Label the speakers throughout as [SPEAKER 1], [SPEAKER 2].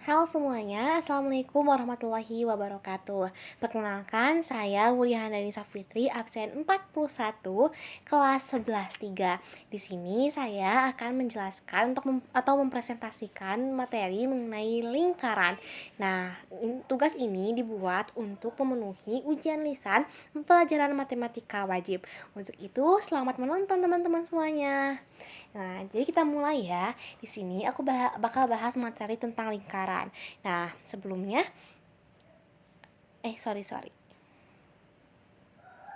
[SPEAKER 1] Halo semuanya, Assalamualaikum warahmatullahi wabarakatuh. Perkenalkan, saya Wuryah Handani Safitri, absen 41, kelas 11 3. Di sini saya akan menjelaskan atau mempresentasikan materi mengenai lingkaran. Nah, tugas ini dibuat untuk memenuhi ujian lisan pelajaran matematika wajib. Untuk itu, selamat menonton teman-teman semuanya. Nah, jadi kita mulai ya. Di sini aku bakal bahas materi tentang lingkaran. Nah, sebelumnya sorry sorry.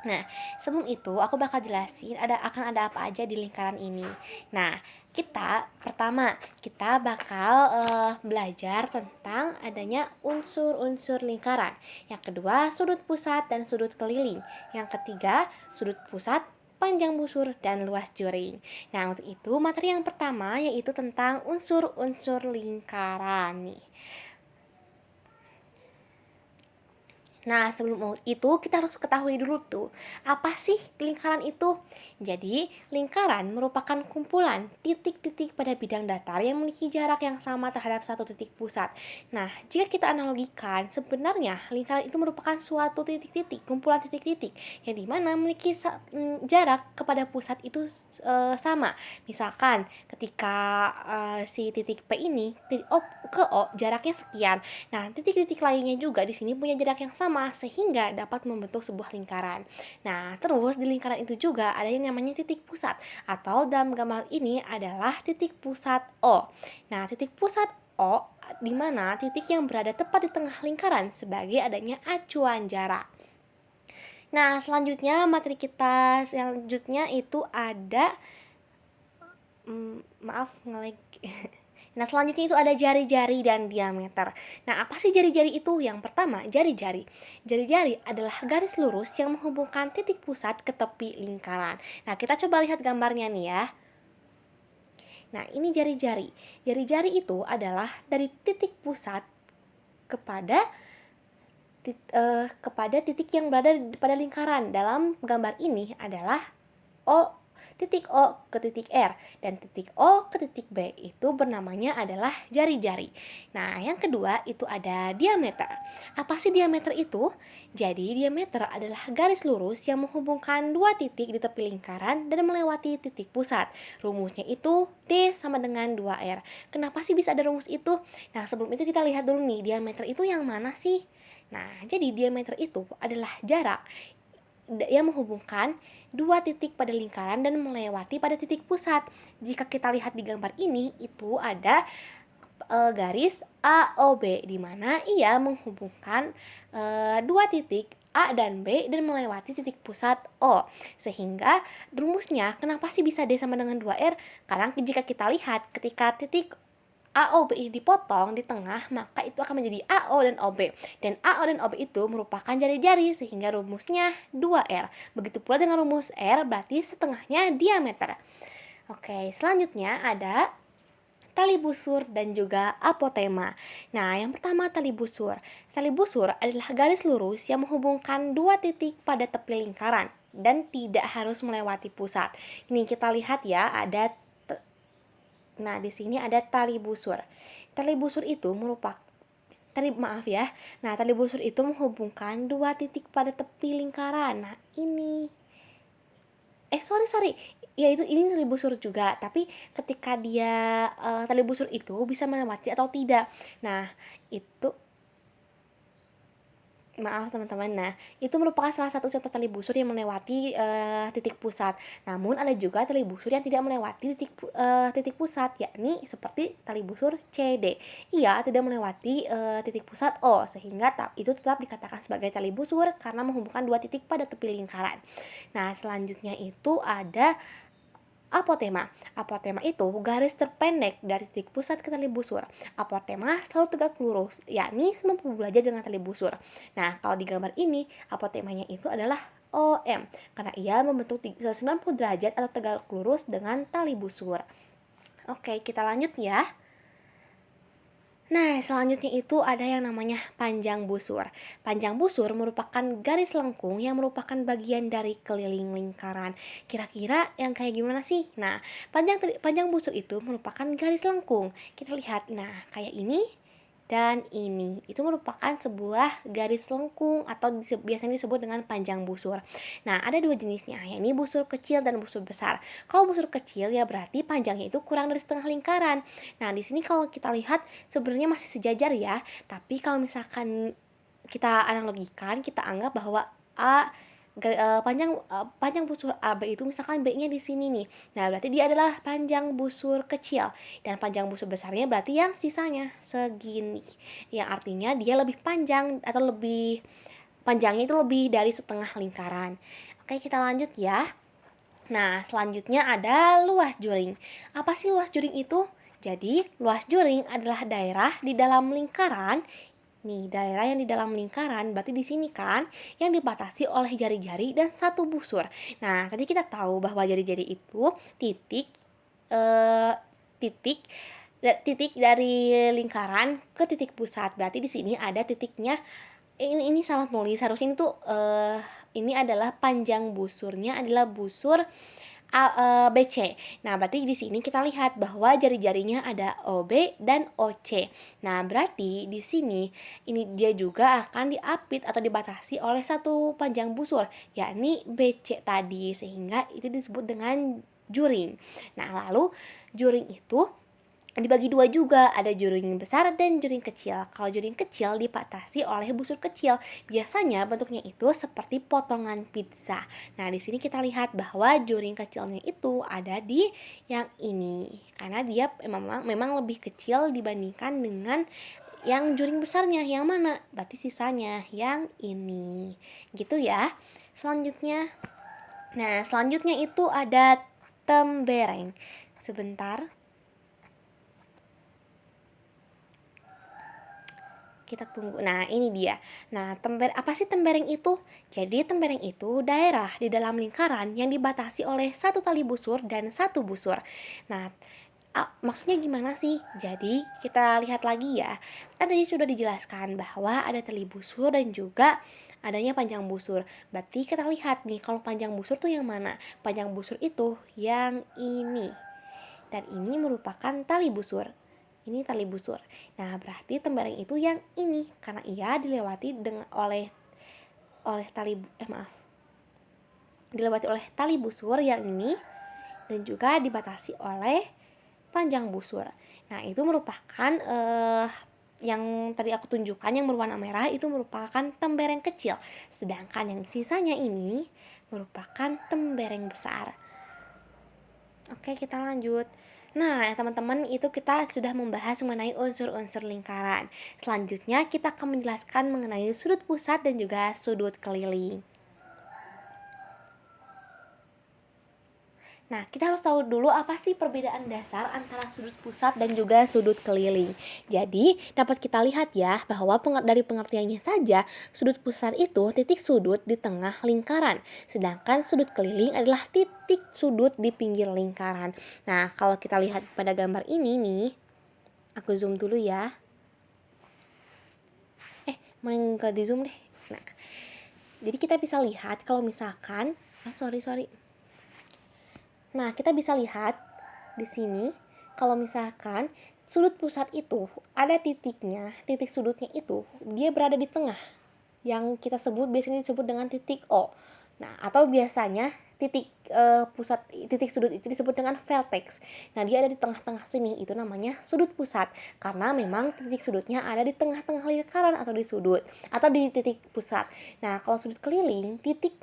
[SPEAKER 1] Nah, sebelum itu aku bakal jelasin akan ada apa aja di lingkaran ini. Nah, kita bakal belajar tentang adanya unsur-unsur lingkaran. Yang kedua, sudut pusat dan sudut keliling. Yang ketiga, sudut pusat, panjang busur, dan luas juring. Nah, untuk itu materi yang pertama yaitu tentang unsur-unsur lingkaran nih. Nah, sebelum itu kita harus ketahui dulu tuh, apa sih lingkaran itu? Jadi, lingkaran merupakan kumpulan titik-titik pada bidang datar yang memiliki jarak yang sama terhadap satu titik pusat. Nah, jika kita analogikan, sebenarnya lingkaran itu merupakan suatu titik-titik, kumpulan titik-titik yang dimana memiliki jarak kepada pusat itu sama. Misalkan, ketika si titik P ini ke O jaraknya sekian. Nah, titik-titik lainnya juga di sini punya jarak yang sama sehingga dapat membentuk sebuah lingkaran. Nah, terus di lingkaran itu juga ada yang namanya titik pusat atau dalam gambar ini adalah titik pusat O. Nah, titik pusat O di mana titik yang berada tepat di tengah lingkaran sebagai adanya acuan jarak. Nah, materi kita selanjutnya itu ada maaf ngelag. Nah, selanjutnya itu ada jari-jari dan diameter. Nah, apa sih jari-jari itu? Yang pertama, jari-jari. Jari-jari adalah garis lurus yang menghubungkan titik pusat ke tepi lingkaran. Nah, kita coba lihat gambarnya nih ya. Nah, ini jari-jari. Jari-jari itu adalah dari titik pusat kepada titik yang berada pada lingkaran. Dalam gambar ini adalah titik O ke titik R dan titik O ke titik B itu bernamanya adalah jari-jari. Nah, yang kedua itu ada diameter. Apa sih diameter itu? Jadi, diameter adalah garis lurus yang menghubungkan dua titik di tepi lingkaran dan melewati titik pusat. Rumusnya itu D sama dengan 2R. Kenapa sih bisa ada rumus itu? Nah, sebelum itu kita lihat dulu nih, diameter itu yang mana sih? Nah, jadi diameter itu adalah jarak yang menghubungkan dua titik pada lingkaran dan melewati pada titik pusat. Jika kita lihat di gambar ini, itu ada garis AOB di mana ia menghubungkan dua titik A dan B dan melewati titik pusat O. Sehingga rumusnya kenapa sih bisa D sama dengan 2R? Karena jika kita lihat ketika titik AOB ini dipotong di tengah, maka itu akan menjadi AO dan OB. Dan AO dan OB itu merupakan jari-jari sehingga rumusnya 2R. Begitu pula dengan rumus R berarti setengahnya diameter. Oke, selanjutnya ada tali busur dan juga apotema. Nah, yang pertama tali busur. Tali busur adalah garis lurus yang menghubungkan dua titik pada tepi lingkaran dan tidak harus melewati pusat. Ini kita lihat ya, Nah, di sini ada tali busur. Tali busur itu merupakan tali busur itu menghubungkan dua titik pada tepi lingkaran. Nah, ini sorry. Ya, ini tali busur juga, tapi ketika dia tali busur itu bisa melewati atau tidak. Nah, itu Maaf teman-teman. Nah, itu merupakan salah satu contoh tali busur yang melewati titik pusat. Namun ada juga tali busur yang tidak melewati titik pusat, yakni seperti tali busur CD. Ia tidak melewati titik pusat O, sehingga itu tetap dikatakan sebagai tali busur karena menghubungkan dua titik pada tepi lingkaran. Nah, selanjutnya itu ada apotema. Apotema itu garis terpendek dari titik pusat ke tali busur. Apotema selalu tegak lurus, yakni 90 derajat dengan tali busur. Nah, kalau di gambar ini, apotemanya itu adalah OM, karena ia membentuk 90 derajat atau tegak lurus dengan tali busur. Oke, kita lanjut ya. Nah, selanjutnya itu ada yang namanya panjang busur. Panjang busur merupakan garis lengkung yang merupakan bagian dari keliling lingkaran. Kira-kira yang kayak gimana sih? Nah, panjang busur itu merupakan garis lengkung. Kita lihat, nah kayak ini dan ini. Itu merupakan sebuah garis lengkung atau biasanya disebut dengan panjang busur. Nah, ada dua jenisnya, yakni busur kecil dan busur besar. Kalau busur kecil ya berarti panjangnya itu kurang dari setengah lingkaran. Nah, di sini kalau kita lihat sebenarnya masih sejajar ya, tapi kalau misalkan kita analogikan, kita anggap bahwa panjang busur AB itu misalkan B-nya di sini nih. Nah, berarti dia adalah panjang busur kecil dan panjang busur besarnya berarti yang sisanya segini. Yang artinya dia lebih panjang atau lebih panjangnya itu lebih dari setengah lingkaran. Oke, kita lanjut ya. Nah, selanjutnya ada luas juring. Apa sih luas juring itu? Jadi, luas juring adalah daerah di dalam lingkaran. Nih, daerah yang di dalam lingkaran berarti di sini kan yang dibatasi oleh jari-jari dan satu busur. Nah, tadi kita tahu bahwa jari-jari itu titik eh, titik titik dari lingkaran ke titik pusat. Berarti di sini ada titiknya. Ini salah nulis. Harusnya ini tuh ini adalah panjang busurnya adalah busur BC. Nah, berarti di sini kita lihat bahwa jari-jarinya ada OB dan OC. Nah, berarti di sini ini dia juga akan diapit atau dibatasi oleh satu panjang busur, yakni BC tadi, sehingga itu disebut dengan juring. Nah, lalu juring itu dibagi dua juga, ada juring besar dan juring kecil. Kalau juring kecil dibatasi oleh busur kecil, biasanya bentuknya itu seperti potongan pizza. Nah, di sini kita lihat bahwa juring kecilnya itu ada di yang ini, karena dia memang lebih kecil dibandingkan dengan yang juring besarnya. Yang mana? Berarti sisanya yang ini. Gitu ya. Selanjutnya itu ada tembereng. Sebentar. Kita tunggu. Nah, ini dia. Nah, apa sih tembereng itu? Jadi, tembereng itu daerah di dalam lingkaran yang dibatasi oleh satu tali busur dan satu busur. Nah, maksudnya gimana sih? Jadi, kita lihat lagi ya. Kan tadi sudah dijelaskan bahwa ada tali busur dan juga adanya panjang busur. Berarti kita lihat nih, kalau panjang busur tuh yang mana? Panjang busur itu yang ini. Dan ini merupakan tali busur. Ini tali busur. Nah, berarti tembereng itu yang ini karena ia dilewati dilewati oleh tali busur yang ini dan juga dibatasi oleh panjang busur. Nah, itu merupakan yang tadi aku tunjukkan yang berwarna merah itu merupakan tembereng kecil, sedangkan yang sisanya ini merupakan tembereng besar. Oke, kita lanjut. Nah, teman-teman, itu kita sudah membahas mengenai unsur-unsur lingkaran. Selanjutnya, kita akan menjelaskan mengenai sudut pusat dan juga sudut keliling. Nah, kita harus tahu dulu apa sih perbedaan dasar antara sudut pusat dan juga sudut keliling. Jadi, dapat kita lihat ya bahwa dari pengertiannya saja, sudut pusat itu titik sudut di tengah lingkaran, sedangkan sudut keliling adalah titik sudut di pinggir lingkaran. Nah, kalau kita lihat pada gambar ini nih, aku zoom dulu ya. Mending ke di zoom deh. Nah, jadi kita bisa lihat kalau misalkan, Nah, kita bisa lihat di sini kalau misalkan sudut pusat itu ada titiknya, titik sudutnya itu dia berada di tengah. Yang kita sebut biasanya disebut dengan titik O. Nah, atau biasanya titik sudut itu disebut dengan vertex. Nah, dia ada di tengah-tengah sini, itu namanya sudut pusat karena memang titik sudutnya ada di tengah-tengah lingkaran atau di sudut atau di titik pusat. Nah, kalau sudut keliling, titik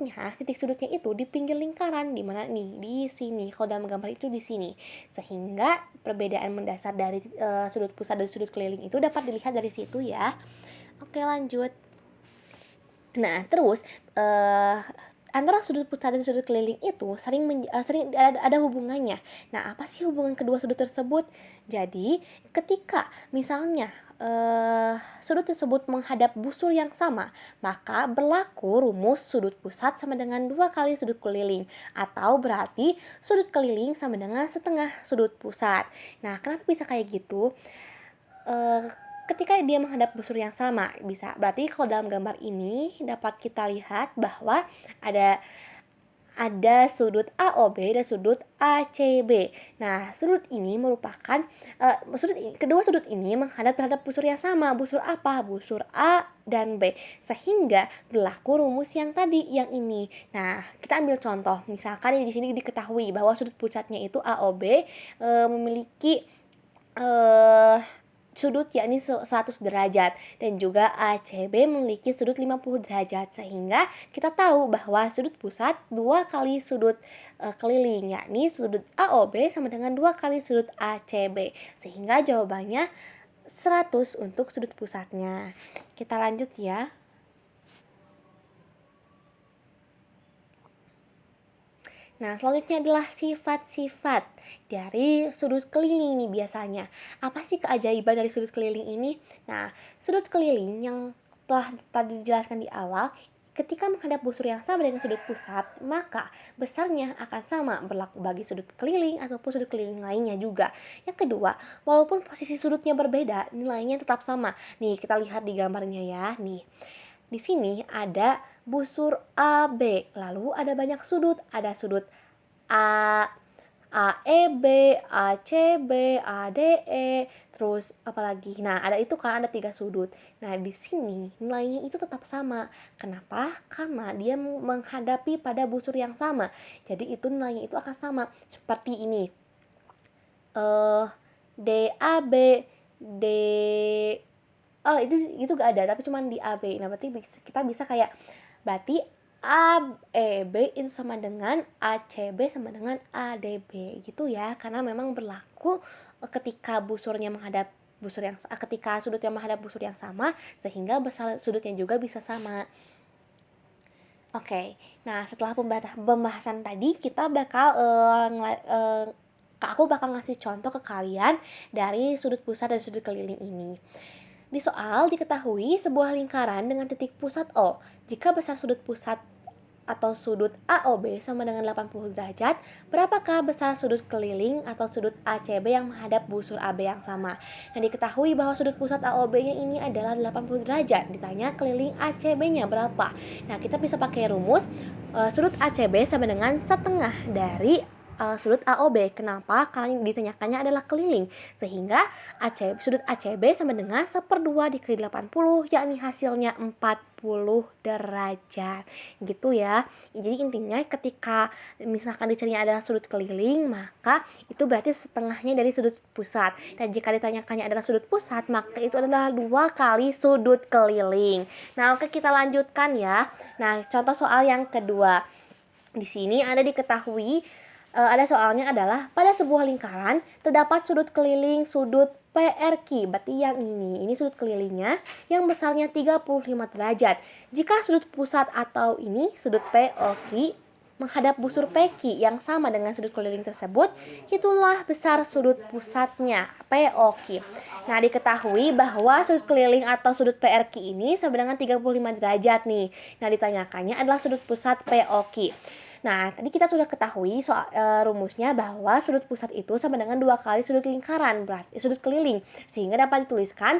[SPEAKER 1] sudutnya itu di pinggir lingkaran, di mana nih? Di sini. Kalau dalam gambar itu di sini. Sehingga perbedaan mendasar dari sudut pusat dan sudut keliling itu dapat dilihat dari situ ya. Oke, lanjut. Nah, terus antara sudut pusat dan sudut keliling itu sering ada hubungannya. Nah, apa sih hubungan kedua sudut tersebut? Jadi, ketika misalnya sudut tersebut menghadap busur yang sama, maka berlaku rumus sudut pusat sama dengan 2 kali sudut keliling, atau berarti sudut keliling sama dengan setengah sudut pusat. Nah, kenapa bisa kayak gitu? Ketika dia menghadap busur yang sama, berarti kalau dalam gambar ini dapat kita lihat bahwa ada ada sudut AOB dan sudut ACB. Nah, sudut ini merupakan kedua sudut ini menghadap terhadap busur yang sama. Busur apa? Busur A dan B. Sehingga berlaku rumus yang tadi, yang ini. Nah, kita ambil contoh. Misalkan di sini diketahui bahwa sudut pusatnya itu AOB memiliki sudut yakni 100 derajat dan juga ACB memiliki sudut 50 derajat, sehingga kita tahu bahwa sudut pusat 2 kali sudut keliling yakni sudut AOB sama dengan 2 kali sudut ACB, sehingga jawabannya 100 untuk sudut pusatnya. Kita lanjut ya. Nah, selanjutnya adalah sifat-sifat dari sudut keliling nih biasanya. Apa sih keajaiban dari sudut keliling ini? Nah, sudut keliling yang telah tadi dijelaskan di awal, ketika menghadap busur yang sama dengan sudut pusat, maka besarnya akan sama berlaku bagi sudut keliling ataupun sudut keliling lainnya juga. Yang kedua, walaupun posisi sudutnya berbeda, nilainya tetap sama. Nih, kita lihat di gambarnya ya. Nih, di sini ada busur AB, lalu ada banyak sudut, ada sudut A, AEB, ACB, ADE, terus apalagi. Nah, ada itu kan, ada 3 sudut. Nah, di sini nilainya itu tetap sama. Kenapa? Karena dia menghadapi pada busur yang sama. Jadi itu nilainya itu akan sama. Seperti ini. DAB, D itu gak ada, tapi cuma di AB. Nah, berarti kita bisa kayak, berarti AEB itu sama dengan ACB sama dengan ADB gitu ya, karena memang berlaku ketika busurnya menghadap busur yang ketika sudutnya menghadap busur yang sama, sehingga besar sudutnya juga bisa sama. Oke. Nah, setelah pembahasan tadi, kita bakal aku bakal ngasih contoh ke kalian dari sudut pusat dan sudut keliling ini. Di soal diketahui sebuah lingkaran dengan titik pusat O. Jika besar sudut pusat atau sudut AOB sama dengan 80 derajat, berapakah besar sudut keliling atau sudut ACB yang menghadap busur AB yang sama? Nah, diketahui bahwa sudut pusat AOB-nya ini adalah 80 derajat. Ditanya keliling ACB-nya berapa? Nah, kita bisa pakai rumus sudut ACB sama dengan setengah dari sudut AOB. Kenapa? Karena yang ditanyakannya adalah keliling, sehingga sudut ACB sama dengan 1/2 dikali 80, yakni hasilnya 40 derajat gitu ya. Jadi intinya ketika misalkan dicarinya adalah sudut keliling, maka itu berarti setengahnya dari sudut pusat. Dan jika ditanyakannya adalah sudut pusat, maka itu adalah 2 kali sudut keliling. Nah, oke, kita lanjutkan ya. Nah, contoh soal yang kedua. Di sini ada diketahui ada soalnya adalah pada sebuah lingkaran terdapat sudut keliling sudut PRQ, berarti yang ini sudut kelilingnya yang besarnya 35 derajat. Jika sudut pusat atau ini sudut POQ menghadap busur PQ yang sama dengan sudut keliling tersebut, itulah besar sudut pusatnya POQ. Nah, diketahui bahwa sudut keliling atau sudut PRQ ini sama dengan 35 derajat nih. Nah, ditanyakannya adalah sudut pusat POQ. Nah, tadi kita sudah ketahui soal rumusnya bahwa sudut pusat itu sama dengan 2 kali sudut lingkaran, berarti sudut keliling. Sehingga dapat dituliskan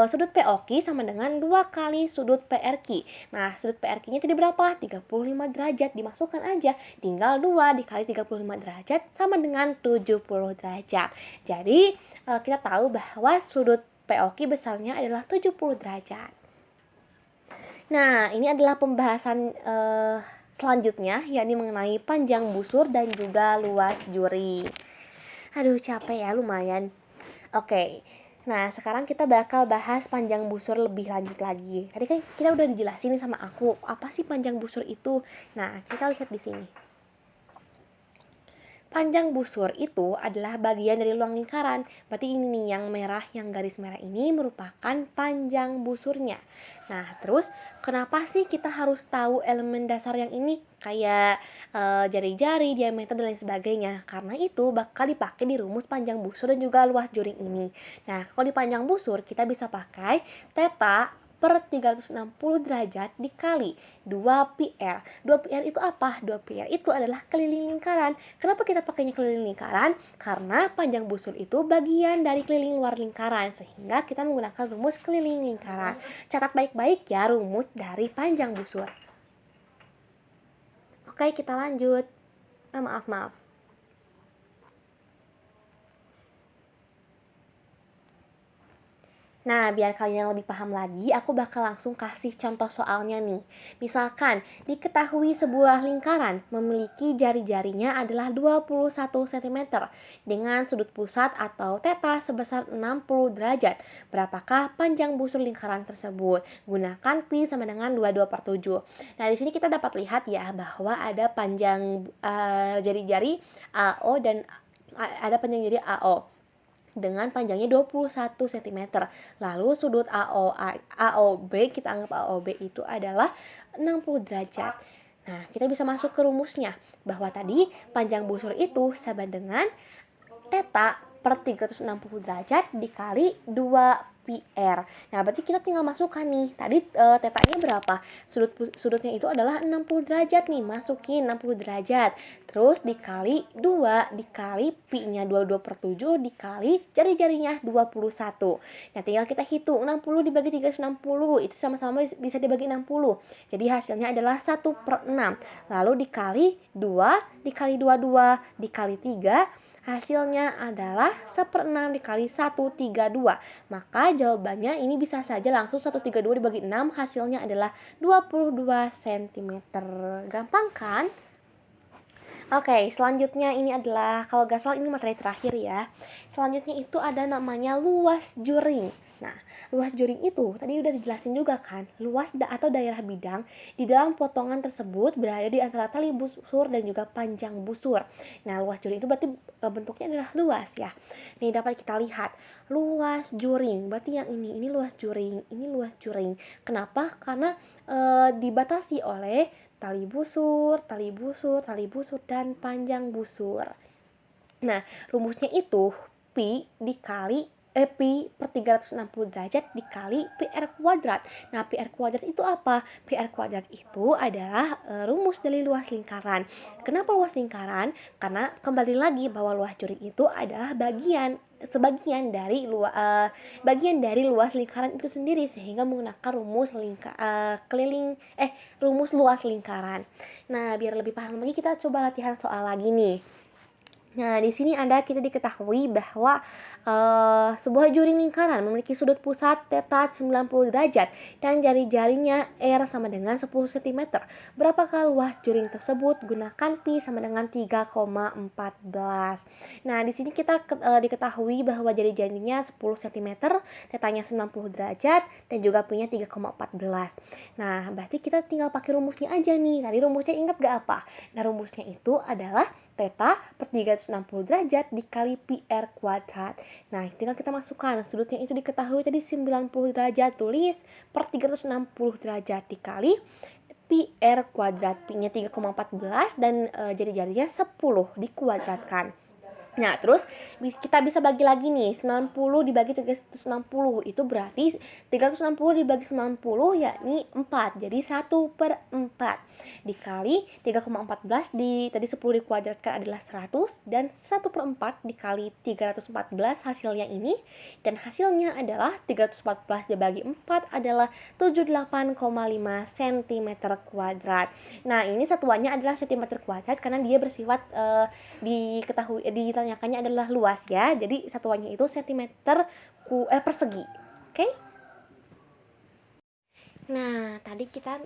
[SPEAKER 1] sudut POQ sama dengan 2 kali sudut PRQ. Nah, sudut PRQ-nya tadi berapa? 35 derajat. Dimasukkan aja, tinggal 2 dikali 35 derajat sama dengan 70 derajat. Jadi, kita tahu bahwa sudut POQ besarnya adalah 70 derajat. Nah, ini adalah pembahasan selanjutnya, yakni mengenai panjang busur dan juga luas juri. Aduh, capek ya, lumayan. Oke, nah sekarang kita bakal bahas panjang busur lebih lanjut lagi. Tadi kan kita udah dijelasin sama aku, apa sih panjang busur itu. Nah, kita lihat di sini. Panjang busur itu adalah bagian dari ruang lingkaran. Berarti ini nih yang merah, yang garis merah ini merupakan panjang busurnya. Nah, terus kenapa sih kita harus tahu elemen dasar yang ini? Kayak jari-jari, diameter, dan lain sebagainya. Karena itu bakal dipakai di rumus panjang busur dan juga luas juring ini. Nah, kalau di panjang busur kita bisa pakai theta per 360 derajat dikali 2πr. 2πr itu apa? 2πr itu adalah keliling lingkaran. Kenapa kita pakainya keliling lingkaran? Karena panjang busur itu bagian dari keliling luar lingkaran, sehingga kita menggunakan rumus keliling lingkaran. Catat baik-baik ya rumus dari panjang busur. Oke, kita lanjut. Maaf. Nah, biar kalian lebih paham lagi, aku bakal langsung kasih contoh soalnya nih. Misalkan, diketahui sebuah lingkaran memiliki jari-jarinya adalah 21 cm dengan sudut pusat atau theta sebesar 60 derajat. Berapakah panjang busur lingkaran tersebut? Gunakan pi sama dengan 22/7. Nah, di sini kita dapat lihat ya bahwa ada panjang jari-jari AO dan ada panjang jari AO dengan panjangnya 21 cm. Lalu sudut AOB, kita anggap AOB itu adalah 60 derajat. Nah, kita bisa masuk ke rumusnya bahwa tadi panjang busur itu sama dengan theta per 360 derajat dikali 2 pi r. Nah, berarti kita tinggal masukkan nih. Tadi tetanya berapa? Sudutnya itu adalah 60 derajat nih. Masukin 60 derajat. Terus dikali 2 dikali pi-nya 22/7 dikali jari-jarinya 21. Nah, tinggal kita hitung 60 dibagi 360 itu sama-sama bisa dibagi 60. Jadi hasilnya adalah 1/6. Lalu dikali 2 dikali 22 dikali 3, hasilnya adalah 1/6 dikali 132. Maka jawabannya ini bisa saja langsung 132 dibagi 6, hasilnya adalah 22 cm. Gampang kan? Oke, selanjutnya ini adalah, kalau gak salah ini materi terakhir ya. Selanjutnya itu ada namanya luas juring. Nah, luas juring itu tadi udah dijelasin juga kan, luas atau daerah bidang di dalam potongan tersebut berada di antara tali busur dan juga panjang busur. Nah, luas juring itu berarti bentuknya adalah luas ya. Nih dapat kita lihat luas juring, berarti yang ini luas juring, ini luas juring. Kenapa? Karena dibatasi oleh tali busur, dan panjang busur. Nah, rumusnya itu pi dikali pi per 360 derajat dikali pi r kuadrat. Nah, pi r kuadrat itu apa? Pi r kuadrat itu adalah rumus dari luas lingkaran. Kenapa luas lingkaran? Karena kembali lagi bahwa luas juring itu adalah sebagian dari luas lingkaran itu sendiri, sehingga menggunakan rumus rumus luas lingkaran. Nah, biar lebih paham lagi kita coba latihan soal lagi nih. Nah, di sini kita diketahui bahwa sebuah juring lingkaran memiliki sudut pusat theta 90 derajat dan jari-jarinya R sama dengan 10 cm. Berapakah luas juring tersebut? Gunakan pi sama dengan 3,14. Nah, di sini kita diketahui bahwa jari-jarinya 10 cm, tetanya 90 derajat dan juga pi-nya 3,14. Nah, berarti kita tinggal pakai rumusnya aja nih. Tadi rumusnya ingat gak apa? Nah, rumusnya itu adalah theta per 360 derajat dikali pi r kuadrat. Nah, tinggal kita masukkan sudutnya itu diketahui tadi 90 derajat, tulis per 360 derajat dikali pi r kuadrat. Pi-nya 3,14 dan jari-jarinya 10 dikuadratkan. Nah, terus kita bisa bagi lagi nih, 90 dibagi 360 itu berarti 360 dibagi 90 yakni 4, jadi 1/4 dikali 3,14 tadi 10 dikuadratkan adalah 100 dan 1/4 dikali 314 hasilnya ini, dan hasilnya adalah 314 dibagi 4 adalah 78,5 cm kuadrat. Nah, ini satuannya adalah cm kuadrat karena dia bersifat ditanyakannya adalah luas ya. Jadi satuannya itu cm persegi. Oke? Nah, tadi kita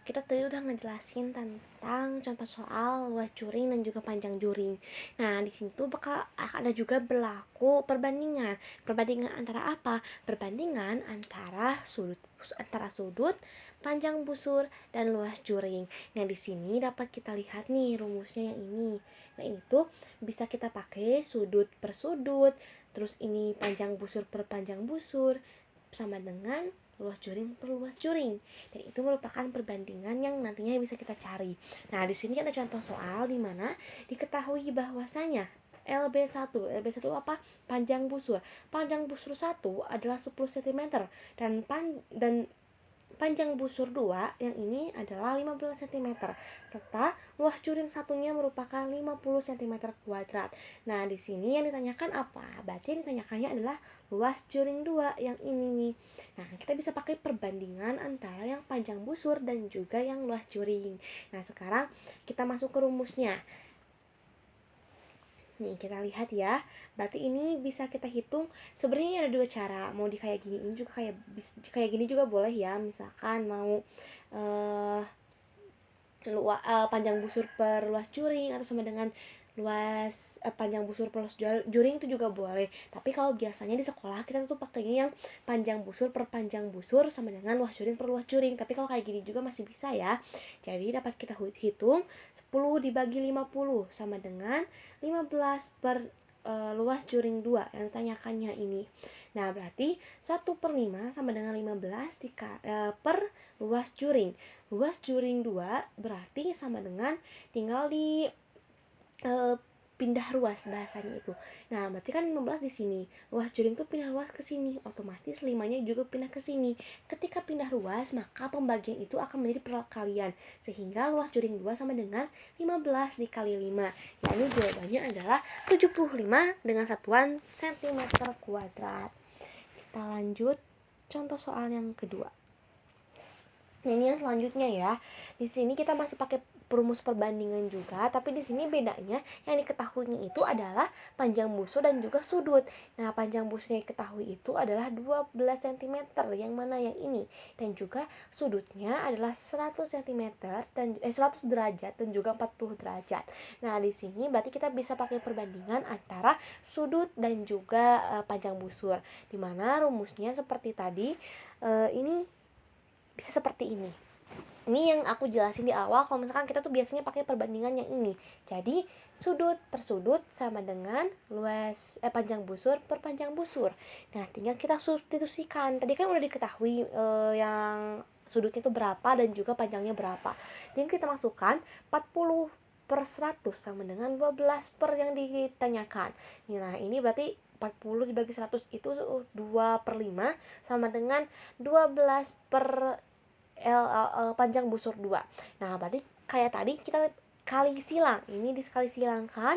[SPEAKER 1] tadi udah ngejelasin tentang contoh soal luas juring dan juga panjang juring. Nah, di sini tuh bakal ada juga berlaku perbandingan. Perbandingan antara apa? Perbandingan antara sudut, panjang busur dan luas juring. Nah, di sini dapat kita lihat nih rumusnya yang ini. Nah, ini tuh bisa kita pakai sudut per sudut, terus ini panjang busur per panjang busur sama dengan luas juring per luas juring. Dan itu merupakan perbandingan yang nantinya bisa kita cari. Nah, di sini ada contoh soal di mana diketahui bahwasanya LB1 apa? Panjang busur. Panjang busur 1 adalah 10 cm dan Panjang busur 2 yang ini adalah 15 cm, serta luas juring satunya merupakan 50 cm kuadrat. Nah, di sini yang ditanyakan apa? Berarti yang ditanyakannya adalah luas juring 2 yang ini nih. Nah, kita bisa pakai perbandingan antara yang panjang busur dan juga yang luas juring. Nah, sekarang kita masuk ke rumusnya. Nih, kita lihat ya. Berarti ini bisa kita hitung. Sebenarnya ada dua cara. Mau di kayak giniin juga kayak gini juga boleh ya. Misalkan mau panjang busur per luas juring atau sama dengan panjang busur per luas juring itu juga boleh. Tapi kalau biasanya di sekolah kita tuh pakainya yang panjang busur per panjang busur sama dengan luas juring per luas juring. Tapi kalau kayak gini juga masih bisa ya. Jadi dapat kita hitung 10 dibagi 50 sama dengan 15 per luas juring 2 yang ditanyakannya ini. Nah, berarti 1/5 sama dengan 15 per luas juring. Luas juring 2 berarti sama dengan tinggal di pindah ruas bahasanya itu. Nah, berarti kan 15 di sini. Luas juring itu pindah ruas ke sini, otomatis 5-nya juga pindah ke sini. Ketika pindah ruas, maka pembagian itu akan menjadi perkalian. Sehingga luas juring 2 sama dengan 15 dikali 5. Yakni jawabannya adalah 75 dengan satuan cm kuadrat. Kita lanjut contoh soal yang kedua. Nah, ini yang selanjutnya ya. Di sini kita masih pakai rumus perbandingan juga, tapi di sini bedanya yang diketahuinya itu adalah panjang busur dan juga sudut. Nah, panjang busur yang diketahui itu adalah 12 cm, yang mana yang ini. Dan juga sudutnya adalah 100 cm dan 100 derajat dan juga 40 derajat. Nah, di sini berarti kita bisa pakai perbandingan antara sudut dan juga panjang busur. Dimana rumusnya seperti tadi, ini bisa seperti ini. Ini yang aku jelasin di awal. Kalau misalkan kita tuh biasanya pakai perbandingan yang ini. Jadi sudut per sudut sama dengan panjang busur per panjang busur. Nah, tinggal kita substitusikan. Tadi kan udah diketahui yang sudutnya itu berapa dan juga panjangnya berapa. Jadi kita masukkan 40 per 100 sama dengan 12 per yang ditanyakan. Nah, ini berarti 40 dibagi 100 itu 2/5 sama dengan 12 per panjang busur 2. Nah, berarti kayak tadi kita kali silang. Ini diskali silangkan.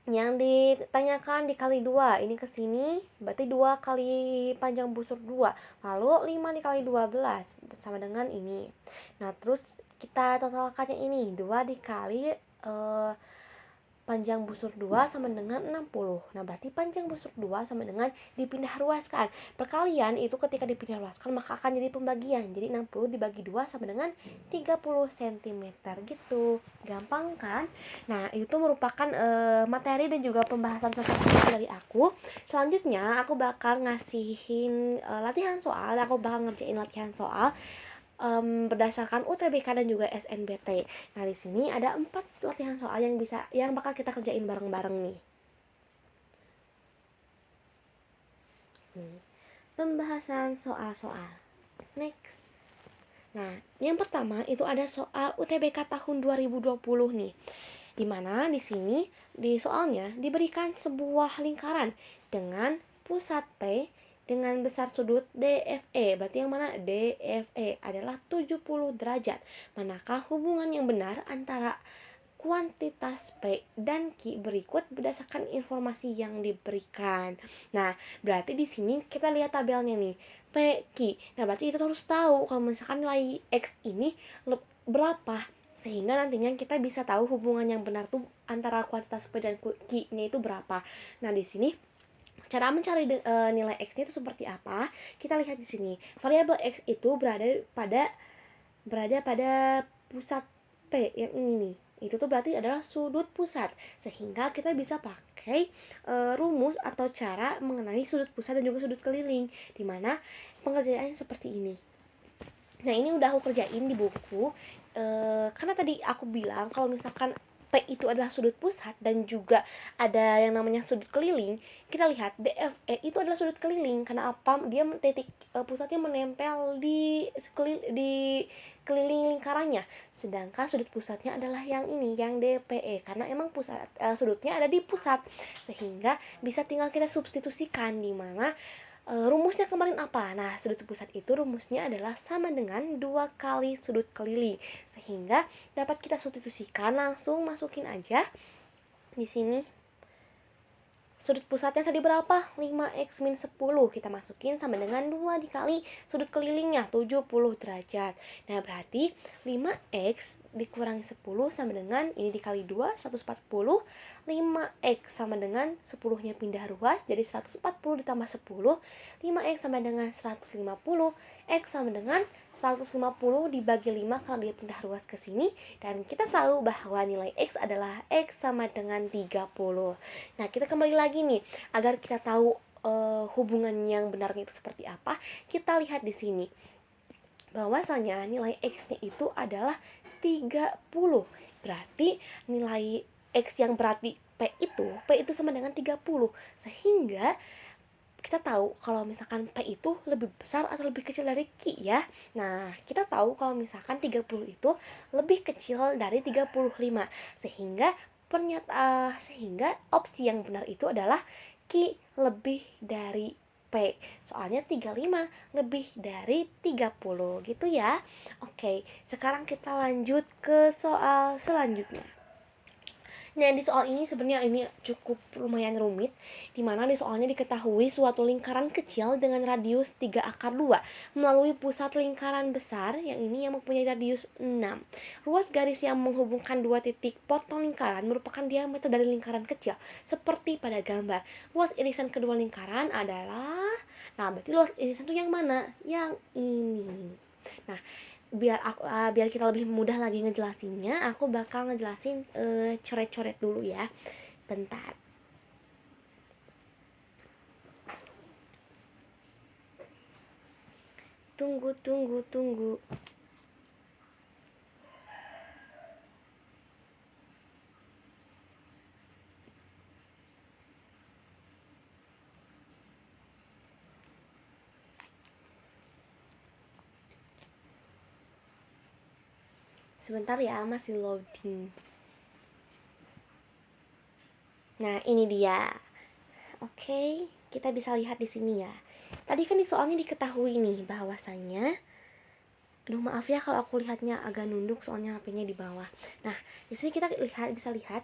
[SPEAKER 1] Yang ditanyakan dikali 2. Ini ke sini berarti 2 kali panjang busur 2. Lalu 5 dikali 12 sama dengan ini. Nah, terus kita totalkan yang ini. 2 dikali panjang busur 2 sama dengan 60. Nah, berarti panjang busur 2 sama dengan dipindah ruaskan. Perkalian itu ketika dipindah ruaskan maka akan jadi pembagian. Jadi 60 dibagi 2 sama dengan 30 cm gitu. Gampang kan? Nah, itu merupakan materi dan juga pembahasan contoh dari aku. Selanjutnya aku bakal ngasihin latihan soal. Aku bakal ngerjain latihan soal berdasarkan UTBK dan juga SNBT. Nah, di sini ada 4 latihan soal yang bakal kita kerjain bareng-bareng nih. Pembahasan soal-soal. Next. Nah, yang pertama itu ada soal UTBK tahun 2020 nih. Dimana di sini di soalnya diberikan sebuah lingkaran dengan pusat P dengan besar sudut DFE. Berarti yang mana? DFE adalah 70 derajat. Manakah hubungan yang benar antara kuantitas P dan Q berikut berdasarkan informasi yang diberikan. Nah, berarti di sini kita lihat tabelnya nih. P, Q. Nah, berarti kita harus tahu kalau misalkan nilai X ini berapa. Sehingga nantinya kita bisa tahu hubungan yang benar tuh antara kuantitas P dan Q-nya itu berapa. Nah, di sini cara mencari nilai X itu seperti apa? Kita lihat di sini. Variabel X itu berada pada pusat P yang ini nih. Itu tuh berarti adalah sudut pusat. Sehingga kita bisa pakai rumus atau cara mengenai sudut pusat dan juga sudut keliling. Dimana pengerjaannya seperti ini. Nah, ini udah aku kerjain di buku. Karena tadi aku bilang kalau misalkan P itu adalah sudut pusat dan juga ada yang namanya sudut keliling. Kita lihat DFE itu adalah sudut keliling. Karena apa? Dia titik pusatnya menempel di keliling lingkarannya. Sedangkan sudut pusatnya adalah yang ini, yang DPE. Karena emang sudutnya ada di pusat. Sehingga bisa tinggal kita substitusikan di mana rumusnya kemarin apa? Nah, sudut pusat itu rumusnya adalah sama dengan 2 kali sudut keliling. Sehingga dapat kita substitusikan, langsung masukin aja di sini. Sudut pusatnya tadi berapa? 5x min 10. Kita masukin sama dengan 2 dikali sudut kelilingnya 70 derajat. Nah, berarti 5x dikurangi 10 sama dengan ini dikali 2 140. 5x sama dengan 10-nya pindah ruas jadi 140 ditambah 10. 5x sama dengan 150. X sama dengan 150 dibagi 5 karena dia pindah ruas ke sini. Dan kita tahu bahwa nilai X adalah X sama dengan 30. Nah, kita kembali lagi nih, agar kita tahu hubungan yang benarnya itu seperti apa. Kita lihat di sini bahwasanya nilai X-nya itu adalah 30. Berarti nilai X yang berarti P itu sama dengan 30. Sehingga kita tahu kalau misalkan P itu lebih besar atau lebih kecil dari Q ya. Nah, kita tahu kalau misalkan 30 itu lebih kecil dari 35. Sehingga opsi yang benar itu adalah Q lebih dari P. Soalnya 35 lebih dari 30 gitu ya. Oke, sekarang kita lanjut ke soal selanjutnya. Nah, di soal ini sebenarnya ini cukup lumayan rumit, dimana di soalnya diketahui suatu lingkaran kecil dengan radius 3 akar 2 melalui pusat lingkaran besar yang mempunyai radius 6. Ruas garis yang menghubungkan dua titik potong lingkaran merupakan diameter dari lingkaran kecil, seperti pada gambar. Ruas irisan kedua lingkaran adalah, nah berarti ruas irisan itu yang mana? Yang ini. Nah, biar kita lebih mudah lagi ngejelasinnya, aku bakal ngejelasin coret-coret dulu ya. Bentar. Tunggu. Sebentar ya, masih loading. Nah, ini dia. Oke, kita bisa lihat di sini ya. Tadi kan di soalnya diketahui nih bahwasanya, aduh maaf ya kalau aku lihatnya agak nunduk soalnya HP-nya di bawah. Nah, di sini kita bisa lihat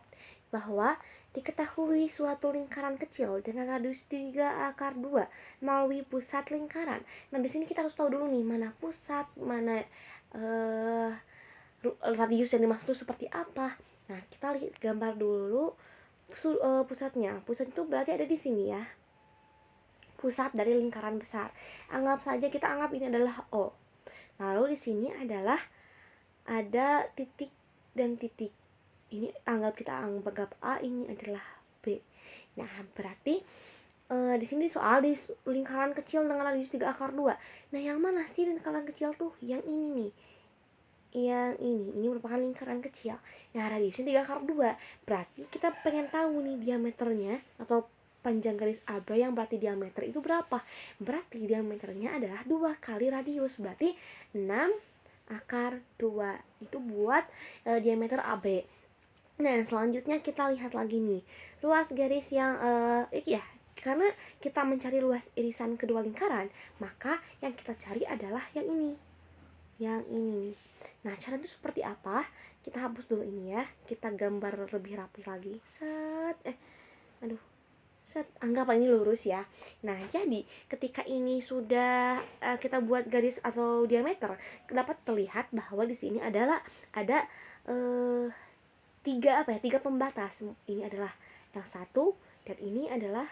[SPEAKER 1] bahwa diketahui suatu lingkaran kecil dengan radius 3 akar 2 melalui pusat lingkaran. Nah, di sini kita harus tahu dulu nih mana pusat, mana radius yang dimaksud seperti apa. Nah, kita lihat gambar dulu pusatnya. Pusat itu berarti ada di sini ya. Pusat dari lingkaran besar. Kita anggap ini adalah O. Lalu di sini adalah ada titik dan titik. Ini kita anggap A, ini adalah B. Nah, berarti di sini soal di lingkaran kecil dengan radius 3 akar 2. Nah, yang mana sih lingkaran kecil tuh? Yang ini nih. Yang ini merupakan lingkaran kecil. Nah, radiusnya 3 akar 2. Berarti kita pengen tahu nih diameternya atau panjang garis AB yang berarti diameter itu berapa? Berarti diameternya adalah 2 kali radius. Berarti 6 akar 2. Itu buat diameter AB. Nah, selanjutnya kita lihat lagi nih. Luas garis yang karena kita mencari luas irisan kedua lingkaran, maka yang kita cari adalah yang ini. Yang ini. Nah, cara itu seperti apa? Kita hapus dulu ini ya. Kita gambar lebih rapi lagi. Anggap ini lurus ya. Nah, jadi ketika ini sudah kita buat garis atau diameter, dapat terlihat bahwa di sini ada tiga pembatas. Ini adalah L1 dan ini adalah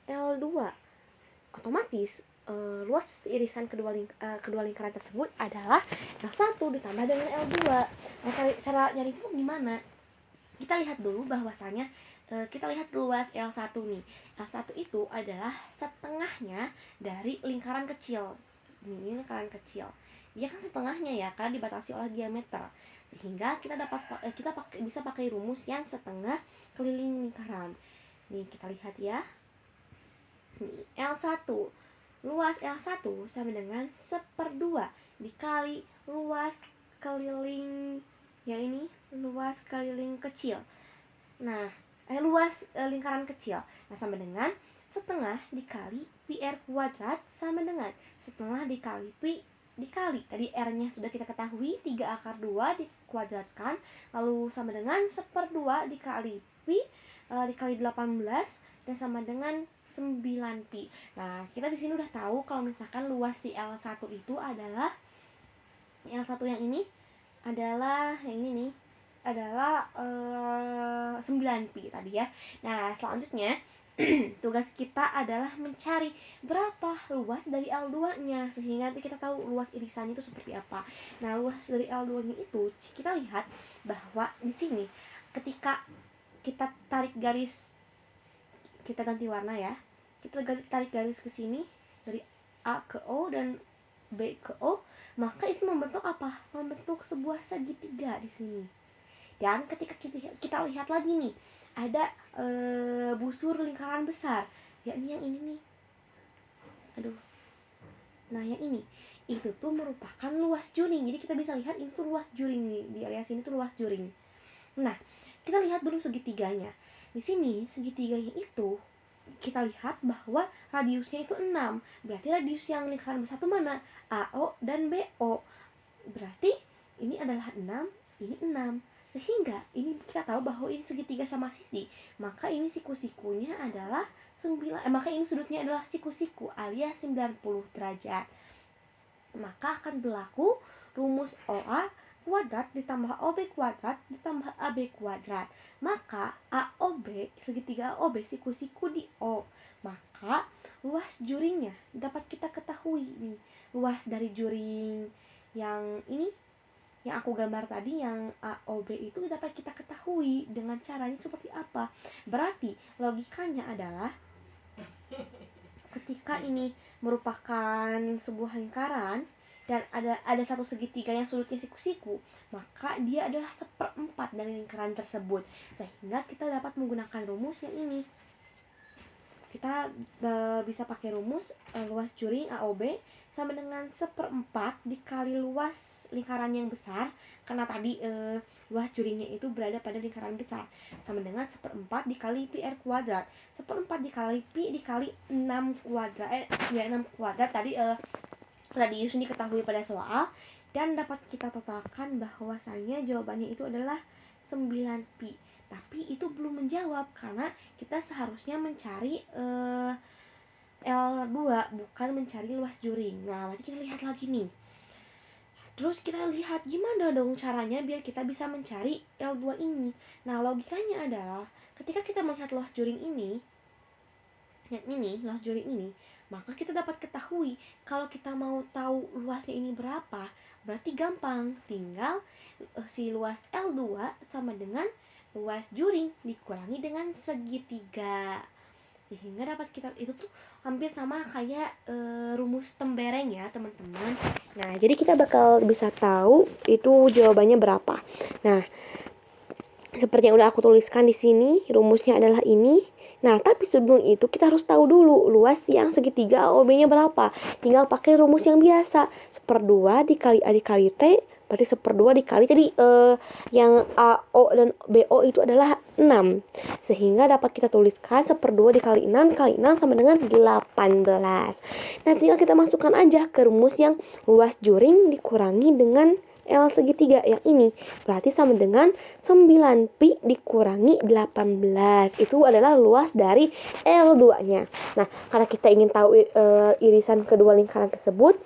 [SPEAKER 1] L2. Otomatis luas irisan kedua lingkaran tersebut adalah L1 ditambah dengan L2. Nah, cara nyari itu gimana? Kita lihat dulu bahwasanya kita lihat luas L1 nih. L1 itu adalah setengahnya dari lingkaran kecil. Ini lingkaran kecil. Dia kan setengahnya ya, karena dibatasi oleh diameter. Sehingga kita bisa pakai rumus yang setengah keliling lingkaran. Nih, kita lihat ya. Nih, L1. Luas L1 sama dengan 1/2 dikali luas keliling yang ini, luas keliling kecil. Nah, luas lingkaran kecil. Nah, sama dengan setengah dikali pi R kuadrat sama dengan setelah dikali pi dikali tadi R-nya sudah kita ketahui 3 akar 2 dikuadratkan lalu sama dengan 1/2 dikali pi dikali 18 dan sama dengan 9 pi. Nah, kita di sini udah tahu kalau misalkan luas si L1 itu adalah L1 yang ini adalah yang ini nih adalah 9 pi tadi ya. Nah, selanjutnya tugas kita adalah mencari berapa luas dari L2-nya sehingga nanti kita tahu luas irisannya itu seperti apa. Nah, luas dari L2-nya itu kita lihat bahwa di sini ketika kita tarik garis, kita ganti warna ya. Kita tarik garis ke sini dari A ke O dan B ke O, maka itu membentuk apa? Membentuk sebuah segitiga di sini. Dan ketika kita lihat lagi nih, ada busur lingkaran besar, yakni yang ini nih. Nah, yang ini itu tuh merupakan luas juring. Jadi kita bisa lihat itu luas juring nih, di area sini tuh luas juring. Nah, kita lihat dulu segitiganya. Di sini segitiganya itu kita lihat bahwa radiusnya itu 6. Berarti radius yang lingkaran besar itu mana? AO dan BO. Berarti ini adalah 6, ini 6. Sehingga ini kita tahu bahwa ini segitiga sama sisi, maka ini siku-sikunya adalah 9, maka ini sudutnya adalah siku-siku alias 90 derajat. Maka akan berlaku rumus OA kuadrat ditambah OB kuadrat ditambah AB kuadrat. Maka AOB, segitiga AOB siku-siku di O. Maka luas juringnya dapat kita ketahui nih. Luas dari juring yang ini yang aku gambar tadi, yang AOB itu dapat kita ketahui dengan caranya seperti apa. Berarti logikanya adalah ketika ini merupakan sebuah lingkaran dan ada satu segitiga yang sudutnya siku-siku, maka dia adalah 1/4 dari lingkaran tersebut. Sehingga kita dapat menggunakan rumus yang ini. Kita bisa pakai rumus luas juring AOB sama dengan 1/4 dikali luas lingkaran yang besar, karena tadi luas juringnya itu berada pada lingkaran besar, sama dengan 1/4 dikali pi R kuadrat. 1/4 dikali pi dikali 6 kuadrat 6 kuadrat tadi radius ini diketahui pada soal, dan dapat kita totalkan bahwasanya jawabannya itu adalah 9 pi. Tapi itu belum menjawab karena kita seharusnya mencari L2 bukan mencari luas juring. Nah, nanti kita lihat lagi nih. Terus kita lihat gimana dong caranya biar kita bisa mencari L2 ini. Nah, logikanya adalah ketika kita melihat luas juring ini, yang ini, luas juring ini, maka kita dapat ketahui kalau kita mau tahu luasnya ini berapa, berarti gampang. Tinggal si luas L2 sama dengan luas juring dikurangi dengan segitiga. Sehingga dapat kita itu tuh hampir sama kayak rumus tembereng ya teman-teman. Nah, jadi kita bakal bisa tahu itu jawabannya berapa. Nah, seperti yang udah aku tuliskan di sini, rumusnya adalah ini. Nah, tapi sebelum itu kita harus tahu dulu luas yang segitiga AOB-nya berapa. Tinggal pakai rumus yang biasa, 1/2 dikali A dikali T, berarti 1/2 dikali, jadi yang AO dan BO itu adalah 6. Sehingga dapat kita tuliskan 1/2 dikali 6 dikali 6 sama dengan 18. Nah, tinggal kita masukkan aja ke rumus yang luas juring dikurangi dengan L segitiga yang ini, berarti sama dengan 9 pi dikurangi 18. Itu adalah luas dari L2-nya. Nah, karena kita ingin tahu irisan kedua lingkaran tersebut,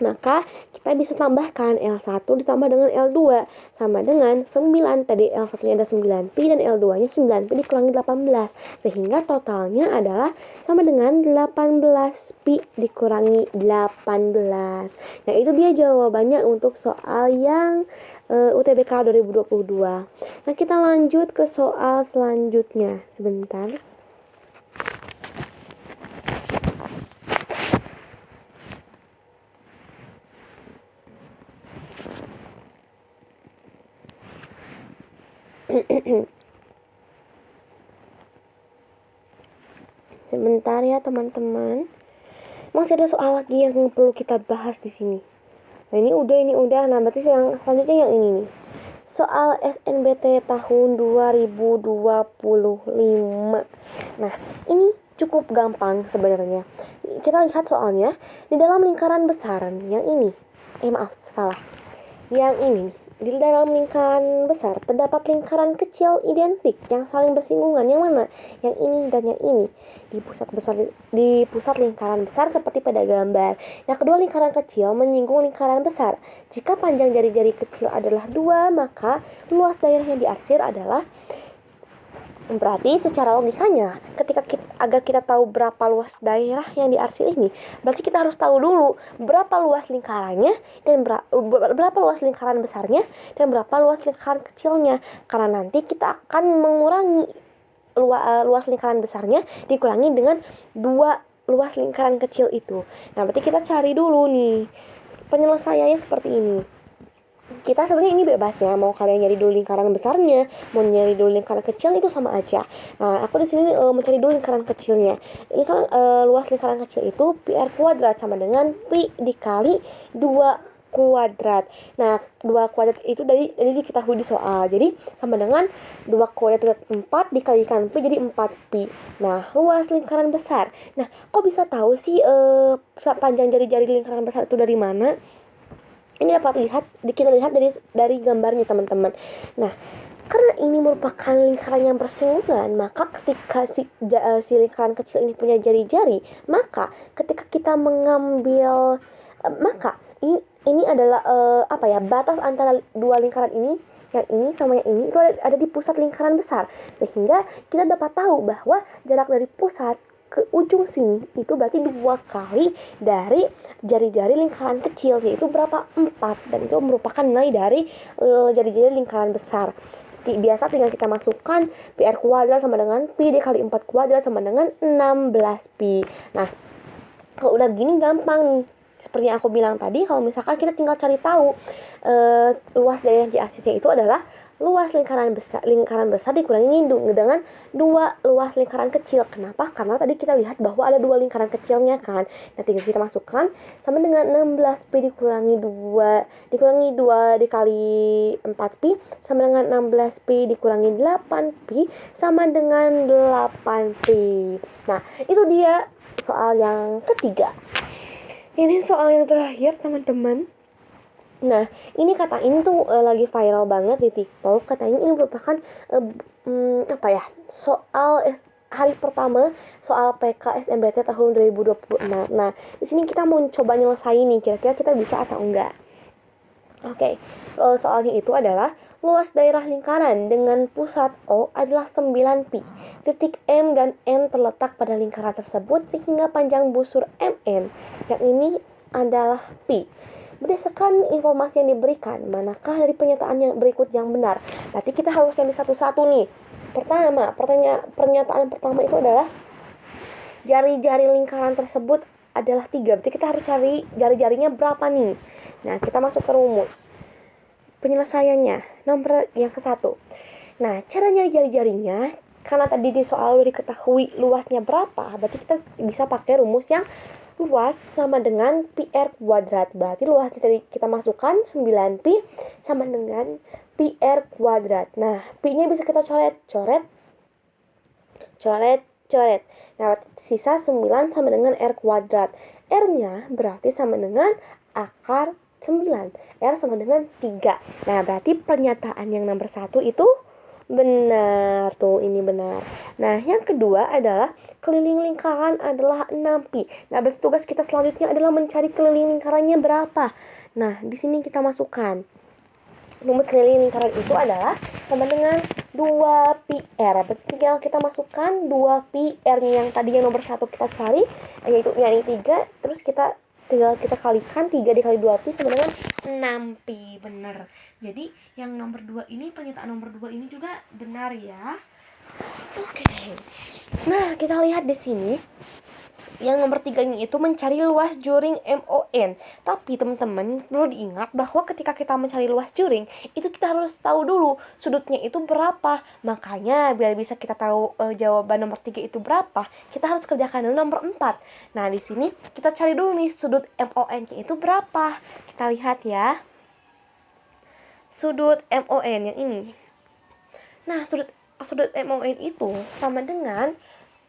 [SPEAKER 1] maka kita bisa tambahkan L1 ditambah dengan L2 sama dengan 9. Tadi L1-nya ada 9 pi dan L2-nya 9 pi dikurangi 18. Sehingga totalnya adalah sama dengan 18 pi dikurangi 18. Nah, itu dia jawabannya untuk soal yang UTBK 2022. Nah, kita lanjut ke soal selanjutnya. Sebentar. Sebentar ya teman-teman. Masih ada soal lagi yang perlu kita bahas di sini. Nah, ini udah. Nah, berarti yang selanjutnya yang ini nih. Soal SNBT tahun 2025. Nah, ini cukup gampang sebenarnya. Kita lihat soalnya di dalam lingkaran besar yang ini. Maaf, salah. Yang ini, di dalam lingkaran besar terdapat lingkaran kecil identik yang saling bersinggungan. Yang mana? Yang ini dan yang ini. Di pusat lingkaran besar seperti pada gambar. Yang kedua, lingkaran kecil menyinggung lingkaran besar. Jika panjang jari-jari kecil adalah 2, maka luas daerah yang diarsir adalah, berarti secara logikanya agar kita tahu berapa luas daerah yang diarsir ini, berarti kita harus tahu dulu berapa luas lingkarannya dan berapa luas lingkaran besarnya dan berapa luas lingkaran kecilnya, karena nanti kita akan mengurangi luas lingkaran besarnya dikurangi dengan 2 luas lingkaran kecil itu. Nah, berarti kita cari dulu nih penyelesaiannya seperti ini. Kita sebenarnya ini bebas ya, mau kalian nyari dulu lingkaran besarnya, mau nyari dulu lingkaran kecil, itu sama aja. Nah, aku di sini mencari dulu lingkaran kecilnya. Ini kan luas lingkaran kecil itu pi r kuadrat sama dengan pi dikali 2 kuadrat. Nah, 2 kuadrat itu dari diketahui di soal. Jadi sama dengan 2 kuadrat 4 dikalikan pi jadi 4 pi. Nah, luas lingkaran besar. Nah, kok bisa tahu sih panjang jari-jari lingkaran besar itu dari mana? Ini dapat kita lihat dari gambarnya, teman-teman. Nah, karena ini merupakan lingkaran yang bersinggungan, maka ketika si lingkaran kecil ini punya jari-jari, maka ketika kita mengambil maka ini adalah batas antara 2 lingkaran ini, yang ini sama yang ini itu ada di pusat lingkaran besar, sehingga kita dapat tahu bahwa jarak dari pusat ke ujung sini itu berarti 2 kali dari jari-jari lingkaran kecil, yaitu berapa? 4, dan itu merupakan nilai dari jari-jari lingkaran besar. Biasa tinggal kita masukkan pi r kuadrat sama dengan pi dikali 4 kuadrat sama dengan 16 pi. Nah, kalau udah gini gampang nih. Seperti yang aku bilang tadi, kalau misalkan kita tinggal cari tahu luas daerah yang diarsirnya itu adalah luas lingkaran besar dikurangi dengan 2 luas lingkaran kecil. Kenapa? Karena tadi kita lihat bahwa ada 2 lingkaran kecilnya kan. Nah, tinggal kita masukkan sama dengan 16 pi dikurangi 2 dikali 4 pi sama dengan 16 pi dikurangi 8 pi sama dengan 8 pi. Nah, itu dia soal yang ketiga. Ini soal yang terakhir, teman-teman. Nah, ini tuh lagi viral banget di TikTok. Katanya ini merupakan soal hari pertama soal PK SNBT tahun 2026. Nah, di sini kita mau coba nyelesain nih, kira-kira kita bisa atau enggak. Oke. Soalnya itu adalah luas daerah lingkaran dengan pusat O adalah 9 pi. Titik M dan N terletak pada lingkaran tersebut sehingga panjang busur MN yang ini adalah pi. Berdasarkan informasi yang diberikan, manakah dari pernyataan yang berikut yang benar? Berarti kita harus cari satu-satu nih. Pertama, pernyataan pertama itu adalah jari-jari lingkaran tersebut adalah 3. Berarti kita harus cari jari-jarinya berapa nih. Nah, kita masuk ke rumus. Penyelesaiannya, nomor yang ke-1. Nah, cara nyari jari-jarinya, karena tadi di soal diketahui luasnya berapa, berarti kita bisa pakai rumus yang luas sama dengan pi r kuadrat. Berarti luas tadi kita masukkan 9 pi sama dengan pi r kuadrat. Nah, pi-nya bisa kita coret. Nah, sisa 9 sama dengan r kuadrat. R-nya berarti sama dengan akar 9. R sama dengan 3. Nah, berarti pernyataan yang nomor 1 itu benar. Tuh, ini benar. Nah, yang kedua adalah keliling lingkaran adalah 6 pi. Nah, berarti tugas kita selanjutnya adalah mencari keliling lingkarannya berapa. Nah, di sini kita masukkan. Rumus keliling lingkaran itu adalah sama dengan 2 pi r. Berarti tinggal kita masukkan 2 pi r-nya yang tadi yang nomor 1 kita cari, yaitu yang ini 3, terus tinggal kita kalikan 3 dikali 2 pi sama dengan 6 pi. Bener. Jadi yang nomor 2 ini, pernyataan nomor 2 ini juga benar ya. Oke. Nah, kita lihat di sini. Yang nomor 3 ini itu mencari luas juring MON. Tapi teman-teman perlu diingat bahwa ketika kita mencari luas juring, itu kita harus tahu dulu sudutnya itu berapa. Makanya biar bisa kita tahu jawaban nomor 3 itu berapa, kita harus kerjakan dulu nomor 4. Nah, di sini kita cari dulu nih sudut MON-nya itu berapa. Kita lihat ya. Sudut MON yang ini. Nah, sudut MON itu sama dengan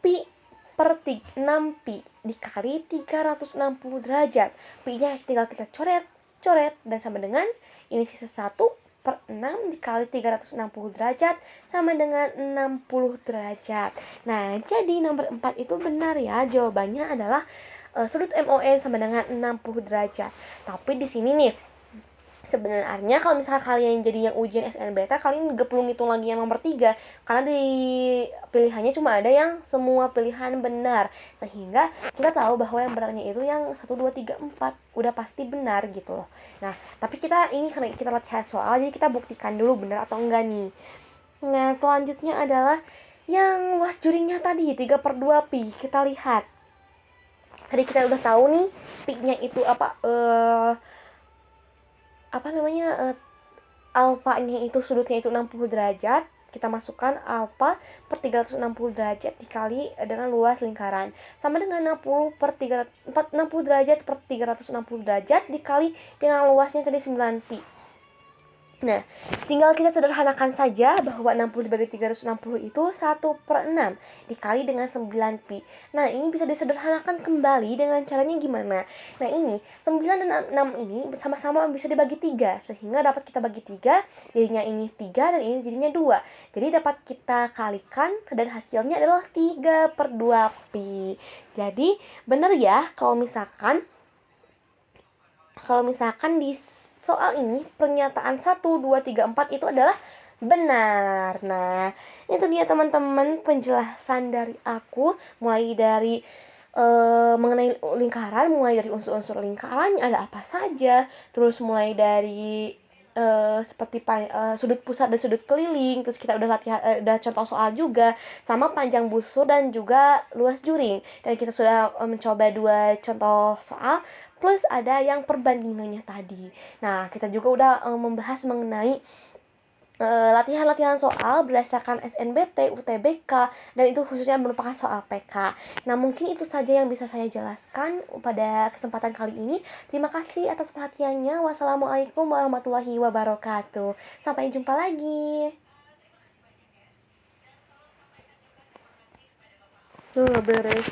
[SPEAKER 1] pi 6 pi dikali 360 derajat. Pi-nya tinggal kita coret dan sama dengan ini sisa 1/6 dikali 360 derajat sama dengan 60 derajat. Nah, jadi nomor 4 itu benar ya. Jawabannya adalah sudut MON sama dengan 60 derajat. Tapi di sini nih, sebenarnya kalau misalnya kalian jadi yang ujian SNBT, kalian gak perlu ngitung lagi yang nomor 3 karena di pilihannya cuma ada yang semua pilihan benar, sehingga kita tahu bahwa yang benarnya itu yang 1, 2, 3, 4 udah pasti benar gitu loh. Nah, tapi kita karena kita latihan soal, jadi kita buktikan dulu benar atau enggak nih. Nah, selanjutnya adalah yang luas juringnya tadi 3/2 pi. Kita lihat, tadi kita udah tahu nih pi-nya itu alfanya itu sudutnya itu 60 derajat. Kita masukkan alfa per 360 derajat dikali dengan luas lingkaran sama dengan 60 derajat per 360 derajat dikali dengan luasnya tadi 9 pi. Nah, tinggal kita sederhanakan saja bahwa 60 dibagi 360 itu 1/6 dikali dengan 9 pi. Nah, ini bisa disederhanakan kembali dengan caranya gimana? Nah, ini 9 dan 6 ini sama-sama bisa dibagi 3, sehingga dapat kita bagi 3, jadinya ini 3 dan ini jadinya 2. Jadi dapat kita kalikan dan hasilnya adalah 3/2 pi. Jadi, benar ya kalau misalkan di soal ini pernyataan 1, 2, 3, 4 itu adalah benar. Nah, itu dia teman-teman penjelasan dari aku mulai dari mengenai lingkaran, mulai dari unsur-unsur lingkaran ada apa saja, terus mulai dari seperti sudut pusat dan sudut keliling, terus kita udah latihan udah contoh soal juga, sama panjang busur dan juga luas juring, dan kita sudah mencoba 2 contoh soal plus ada yang perbandingannya tadi. Nah, kita juga udah membahas mengenai latihan-latihan soal berdasarkan SNBT, UTBK, dan itu khususnya merupakan soal PK. Nah, mungkin itu saja yang bisa saya jelaskan pada kesempatan kali ini. Terima kasih atas perhatiannya. Wassalamualaikum warahmatullahi wabarakatuh. Sampai jumpa lagi. Beres.